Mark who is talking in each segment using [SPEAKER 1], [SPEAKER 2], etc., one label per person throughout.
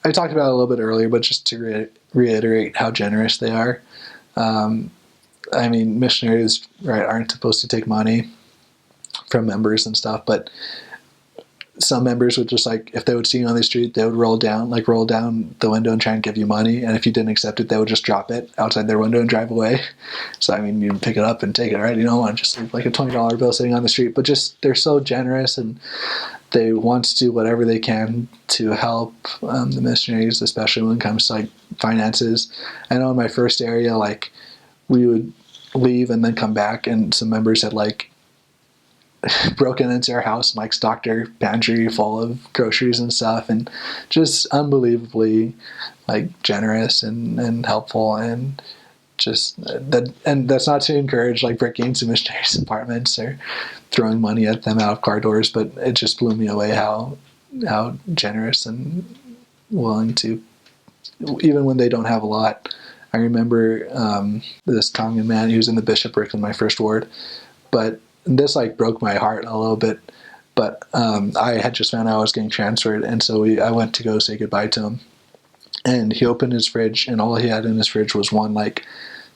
[SPEAKER 1] I talked about it a little bit earlier, but just to reiterate how generous they are. Um, I mean, missionaries, right, aren't supposed to take money from members and stuff, but some members would just like, if they would see you on the street, they would roll down the window and try and give you money. And if you didn't accept it, they would just drop it outside their window and drive away. So, I mean, you pick it up and take it, right? You don't want to just leave like a $20 bill sitting on the street, but just, they're so generous and they want to do whatever they can to help the missionaries, especially when it comes to like finances. I know in my first area, like we would leave and then come back, and some members had like broken into our house and like stocked our pantry full of groceries and stuff, and just unbelievably like generous and helpful, and just that. And that's not to encourage like breaking into missionaries' apartments or throwing money at them out of car doors, but it just blew me away how generous and willing to, even when they don't have a lot. I remember this Tongan man, he was in the bishopric in my first ward, but this like broke my heart a little bit. But I had just found out I was getting transferred, and so I went to go say goodbye to him. And he opened his fridge, and all he had in his fridge was one like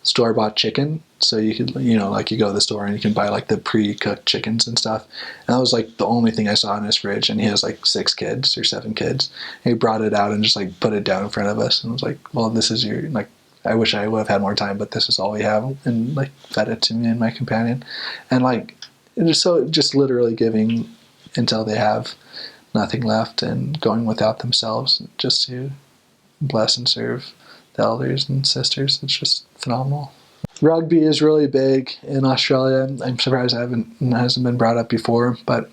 [SPEAKER 1] store-bought chicken. So you could, like you go to the store and you can buy like the pre-cooked chickens and stuff. And that was like the only thing I saw in his fridge. And he has like 6 kids or 7 kids. And he brought it out and just like put it down in front of us, and was like, "Well, this is your like." I wish I would have had more time, but this is all we have, and like fed it to me and my companion, and like just literally giving until they have nothing left and going without themselves just to bless and serve the elders and sisters. It's just phenomenal. Rugby is really big in Australia. I'm surprised it hasn't been brought up before, but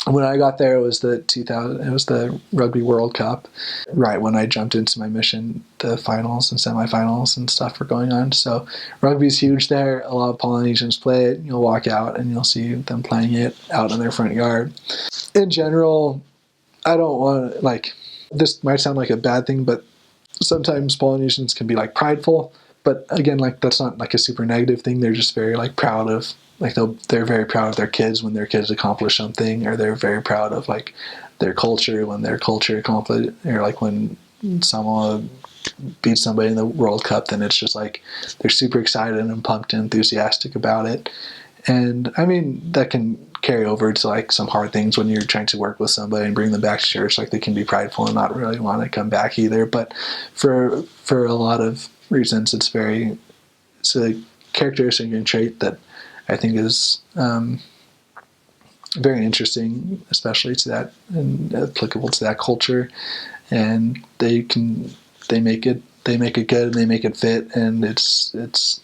[SPEAKER 1] when I got there, it was the Rugby World Cup. Right when I jumped into my mission, the finals and semifinals and stuff were going on. So rugby's huge there. A lot of Polynesians play it. You'll walk out and you'll see them playing it out in their front yard. In general, I don't want to, like, this might sound like a bad thing, but sometimes Polynesians can be like prideful. But again, like that's not like a super negative thing. They're just very like proud of, like they're very proud of their kids when their kids accomplish something, or they're very proud of like their culture when their culture accomplished, or like when someone beats somebody in the World Cup, then it's just like they're super excited and pumped and enthusiastic about it. And I mean, that can carry over to like some hard things when you're trying to work with somebody and bring them back to church. Like they can be prideful and not really want to come back either. But for a lot of reasons, it's a characteristic and trait that I think is very interesting, especially to that and applicable to that culture. And they make it good and they make it fit, and it's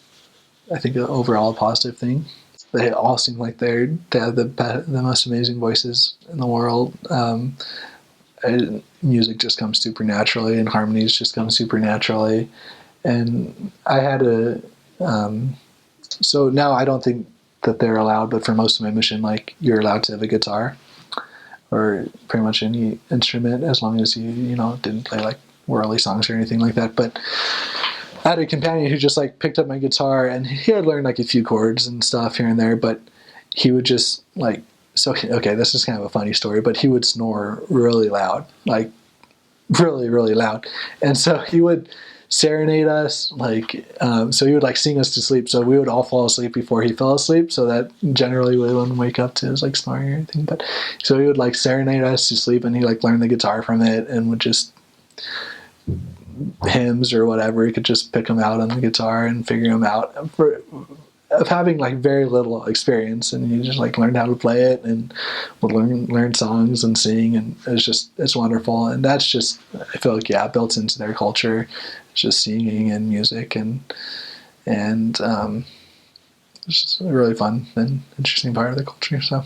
[SPEAKER 1] I think overall a positive thing. They all seem like they have the most amazing voices in the world. Music just comes super naturally, and harmonies just come super naturally. And I had so now I don't think that they're allowed, but for most of my mission, like you're allowed to have a guitar or pretty much any instrument as long as you didn't play like worldly songs or anything like that. But I had a companion who just like picked up my guitar, and he had learned like a few chords and stuff here and there, but he would just like, okay, this is kind of a funny story, but he would snore really loud, like really, really loud. And so he would serenade us, like, so he would like sing us to sleep. So we would all fall asleep before he fell asleep, so that generally we wouldn't wake up to his like snoring or anything. But so he would like serenade us to sleep, and he like learned the guitar from it, and would just hymns or whatever, he could just pick them out on the guitar and figure them out of having like very little experience, and he just like learned how to play it and would learn songs and sing, and it's wonderful. And that's just, I feel like, built into their culture. It's just singing and music, and it's just a really fun and interesting part of the culture. So